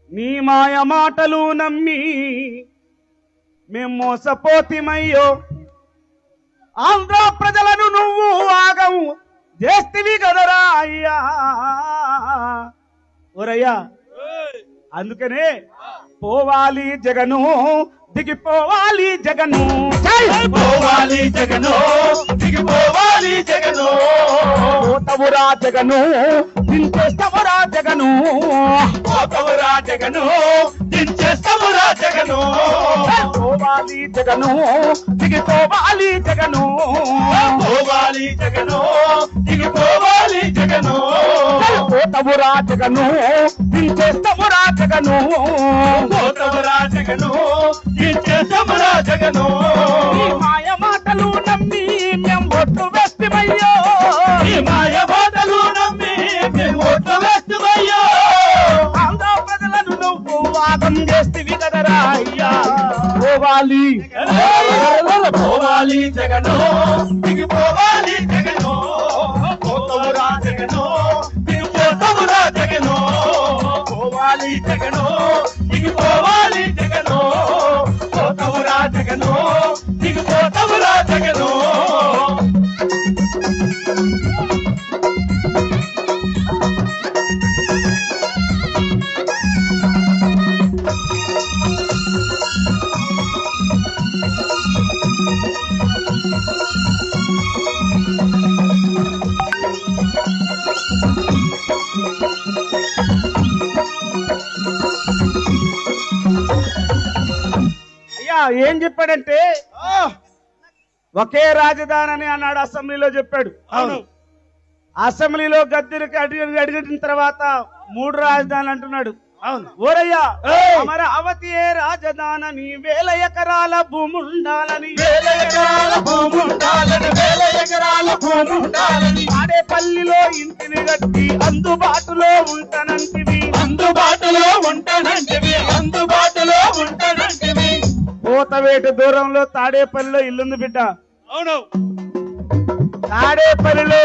నీ మాయ మాటలు నమ్మి మేం మోసపోతిమయ్యో. ఆంధ్ర ప్రజలను నువ్వు ఆగం చేస్తివి కదరా అయ్యా. ఒరయ్యా, అందుకనే పోవాలి జగను, దిగిపోవాలి జగను, పోవాలి జగను, దిగిపోవాలి జగను. పోతవురా జగను, దించేస్తావురా జగను, పోతవురా జగను, దించేస్తావురా జగను. పోవాలి జగను, దిగిపోవాలి జగను, పోవాలి జగను, దిగిపోవాలి జగను. పోతవురా జగను, దించేస్తావురా జగను, పోతవురా జగను, దించేస్తావురా జగను. ఈ మాయ మాటలు నమ్మి మేం ఒట్టు వేస్తామయ్యో. ఈ మాయ మాటలు నమ్మి మేము ఓట్లు వేస్తామయ్యో. ఆంధ్ర ప్రజలను నువ్వు వాదం చేస్తివి కదరా అయ్యా. పోవాలి పోవాలి జగను, దిగిపోవాలి జగను. పోతవురా జగను, దిగిపోతవురా జగను. పోవాలి జగను, దిగిపోవాలి జగను. పోతవురా జగను, దిగిపోతవురా జగను. అయ్యా ఏం చెప్పాడంటే ఒకే రాజధాని అని అన్నాడు. అసెంబ్లీలో చెప్పాడు. అవును. అసెంబ్లీలో గద్దెరికి అడిగిన తర్వాత 3 రాజధానులు అంటున్నాడు. అవును. ఓరయ్యా, ఏయ్! అమరావతి రాజధాని 1000 ఎకరాల భూమి ఉండాలని, 1000 ఎకరాల భూమి ఉండాలని, 1000 ఎకరాల భూమి ఉండాలని. ఆడేపల్లిలో ఇంటిని కట్టి అందుబాటులో ఉంటానంటివి, అందుబాటులో ఉంటానంటివి, అందుబాటులో ఉంటానంటివి. కోతవేటు దూరంలో తాడేపల్లిలో ఇల్లుంది బిడ్డ. అవును. తాడేపల్లిలో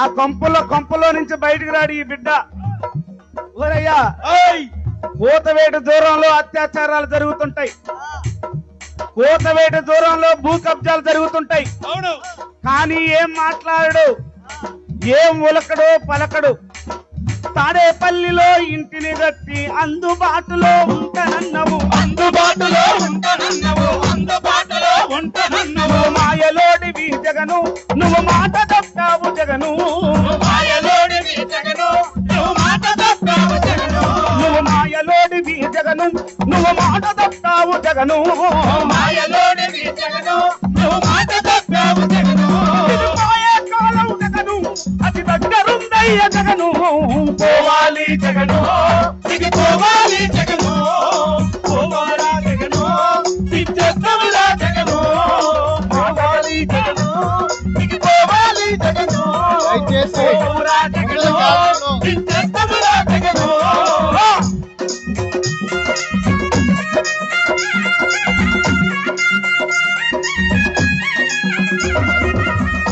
ఆ కొంపలో నుంచి బయటికి రాడు ఈ బిడ్డ. ఓరయ్యా, ఏయ్! కోతవేటు దూరంలో అత్యాచారాలు జరుగుతుంటాయి, కోతవేటు దూరంలో భూ కబ్జాలు జరుగుతుంటాయి. అవును. కానీ ఏం మాట్లాడు, ఏం ఉలకడు పలకడు. తాడేపల్లిలో ఇంటిని కట్టి అందుబాటులో ఉంటానన్నవు, అందుబాటులో ఉంటానన్నవు, అందుబాటులో ఉంటానన్నవు. మాయలోడివి జగను, నువ్వు మాట తప్పావు జగను, మాయలోడివి జగను, నువ్వు మాట తప్పావు జగను. నువ్వు మాయలోడివి జగను, నువ్వు మాట తప్పావు జగను, మాయలోడివి జగను, నువ్వు మాట తప్పావు జగను. ఇది మాయే కాలం జగను, అది దగ్గరుందయ్య జగను. పోవాలి జగను, దిగిపోవాలి జగను. పోవాలా జగను, దించేస్తావురా జగను. పోవాలి జగను, దిగిపోవాలి జగను. దయచేసి పోవురా జగను,